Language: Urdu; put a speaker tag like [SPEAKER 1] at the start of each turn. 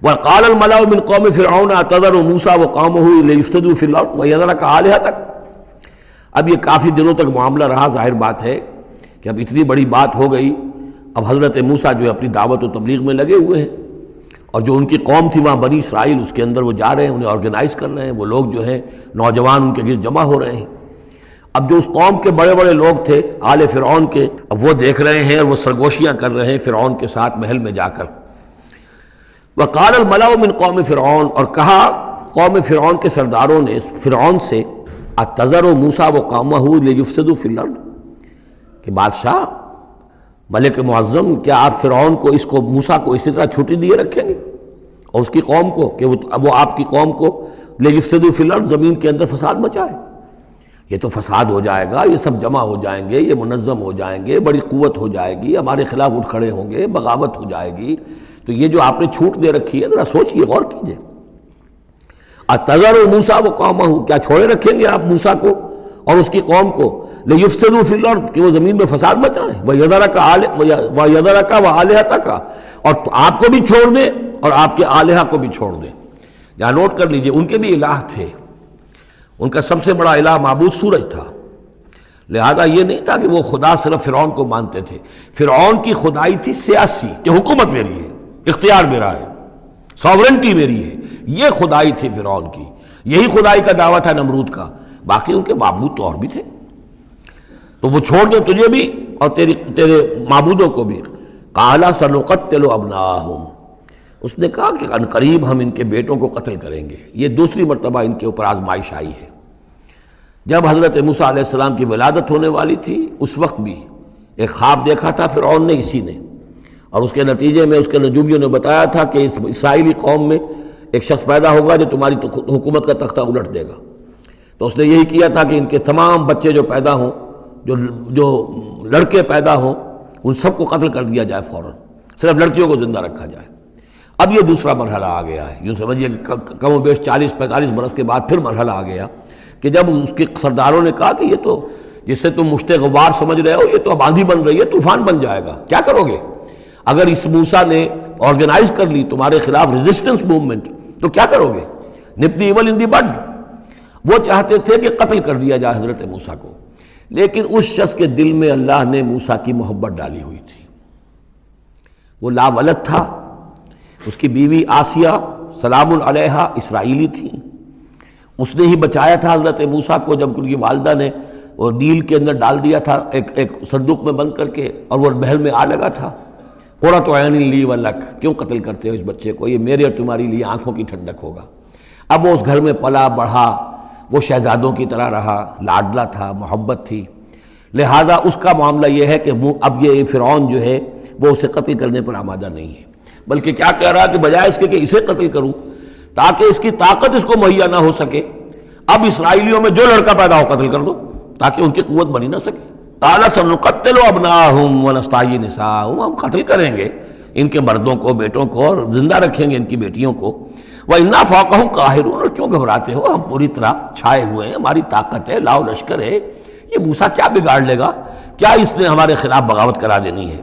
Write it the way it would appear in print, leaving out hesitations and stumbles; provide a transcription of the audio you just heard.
[SPEAKER 1] وقال الملأ من قوم فرعون اتذر موسیٰ وقومہ لیفسدوا فی الارض ویذرک آلہتک۔ اب یہ کافی دنوں تک معاملہ رہا، ظاہر بات ہے کہ اب اتنی بڑی بات ہو گئی، اب حضرت موسیٰ جو ہے اپنی دعوت و تبلیغ میں لگے ہوئے ہیں، اور جو ان کی قوم تھی وہاں بنی اسرائیل، اس کے اندر وہ جا رہے ہیں، انہیں آرگنائز کر رہے ہیں، وہ لوگ جو ہیں نوجوان ان کے گرد جمع ہو رہے ہیں۔ اب جو اس قوم کے بڑے بڑے لوگ تھے آل فرعون کے، اب وہ دیکھ رہے ہیں اور وہ سرگوشیاں کر رہے ہیں فرعون کے ساتھ محل میں جا کر۔ وقال الملأ من قوم فرعون، اور کہا قوم فرعون کے سرداروں نے فرعون سے، اتذر موسیٰ وقومہ لیفسدوا فی الارض، کہ بادشاہ ملک معظم کیا آپ فرعون کو، اس کو موسیٰ کو اسی طرح چھٹی دیے رکھیں گے اور اس کی قوم کو کہ وہ آپ کی قوم کو لیفسدوا فی الارض، زمین کے اندر فساد مچائے؟ یہ تو فساد ہو جائے گا، یہ سب جمع ہو جائیں گے، یہ منظم ہو جائیں گے، بڑی قوت ہو جائے گی، ہمارے خلاف اٹھ کھڑے ہوں گے، بغاوت ہو جائے گی، تو یہ جو آپ نے چھوٹ دے رکھی ہے ذرا سوچئے، غور کیجئے۔ اتذر موسیٰ وقومہ، کیا چھوڑے رکھیں گے آپ موسیٰ کو اور اس کی قوم کو لیفسدوا فی الارض، کہ وہ زمین میں فساد مچائیں، وَیَذَرَکَ وَآلِہَتَکَ، اور آپ کو بھی چھوڑ دیں اور آپ کے آلہہ کو بھی چھوڑ دیں۔ یہاں نوٹ کر لیجئے، ان کے بھی الہ تھے، ان کا سب سے بڑا الہ معبود سورج تھا، لہذا یہ نہیں تھا کہ وہ خدا صرف فرعون کو مانتے تھے۔ فرعون کی خدائی تھی سیاسی، کہ حکومت میری ہے، اختیار میرا ہے، ساورنٹی میری ہے، یہ خدائی تھی فرعون کی، یہی خدائی کا دعویٰ تھا نمرود کا، باقی ان کے معبود تو اور بھی تھے، تو وہ چھوڑ دیں تجھے بھی اور تیرے معبودوں کو بھی۔ قَالَ سَنُقَتِّلُ أَبْنَاءَهُمْ، اس نے کہا کہ ان قریب ہم ان کے بیٹوں کو قتل کریں گے۔ یہ دوسری مرتبہ ان کے اوپر آزمائش آئی ہے۔ جب حضرت موسیٰ علیہ السلام کی ولادت ہونے والی تھی، اس وقت بھی ایک خواب دیکھا تھا فرعون نے، اسی نے، اور اس کے نتیجے میں اس کے نجومیوں نے بتایا تھا کہ اس اسرائیلی قوم میں ایک شخص پیدا ہوگا جو تمہاری حکومت کا تختہ الٹ دے گا۔ تو اس نے یہی کیا تھا کہ ان کے تمام بچے جو پیدا ہوں، جو لڑکے پیدا ہوں، ان سب کو قتل کر دیا جائے فوراً، صرف لڑکیوں کو زندہ رکھا جائے۔ اب یہ دوسرا مرحلہ آ گیا ہے، یوں سمجھیے کہ کم و بیش 40-45 برس کے بعد پھر مرحلہ آ گیا کہ جب اس کے سرداروں نے کہا کہ یہ تو جسے تم مشت غبار سمجھ رہے ہو، یہ تو اب آندھی بن رہی ہے، طوفان بن جائے گا، کیا کرو گے؟ اگر اس موسیٰ نے آرگنائز کر لی تمہارے خلاف ریزسٹنس موومنٹ، تو کیا کرو گے؟ نپ دی ایول ان دی بڈ۔ وہ چاہتے تھے کہ قتل کر دیا جائے حضرت موسیٰ کو، لیکن اس شخص کے دل میں اللہ نے موسیٰ کی محبت ڈالی ہوئی تھی۔ وہ لا ولد تھا، اس کی بیوی آسیہ سلام علیہا اسرائیلی تھی، اس نے ہی بچایا تھا حضرت موسیٰ کو جب ان کی والدہ نے وہ نیل کے اندر ڈال دیا تھا ایک صندوق میں بند کر کے، اور وہ محل میں آ لگا تھا۔ قرۃ عین لی ولک، کیوں قتل کرتے ہو اس بچے کو، یہ میرے اور تمہاری لیے آنکھوں کی ٹھنڈک ہوگا۔ اب وہ اس گھر میں پلا بڑھا، وہ شہزادوں کی طرح رہا، لاڈلا تھا، محبت تھی، لہٰذا اس کا معاملہ یہ ہے کہ اب یہ فرعون جو ہے وہ اسے قتل کرنے پر آمادہ نہیں ہے، بلکہ کیا کہہ رہا ہے کہ بجائے اس کے کہ اسے قتل کروں تاکہ اس کی طاقت اس کو مہیا نہ ہو سکے، اب اسرائیلیوں میں جو لڑکا پیدا ہو قتل کر دو تاکہ ان کی قوت بنی نہ سکے۔ قال سنقتل ابناءهم ونستحيي نساءهم، ہم قتل کریں گے ان کے مردوں کو، بیٹوں کو، اور زندہ رکھیں گے ان کی بیٹیوں کو۔ وَإِنَّا فَوْقَهُمْ قَاهِرُونَ، اور کیوں گھبراتے ہو، ہم پوری طرح چھائے ہوئے ہیں، ہماری طاقت ہے، لاؤ لشکر ہے، یہ موسیٰ کیا بگاڑ لے گا، کیا اس نے ہمارے خلاف بغاوت کرا دینی ہے۔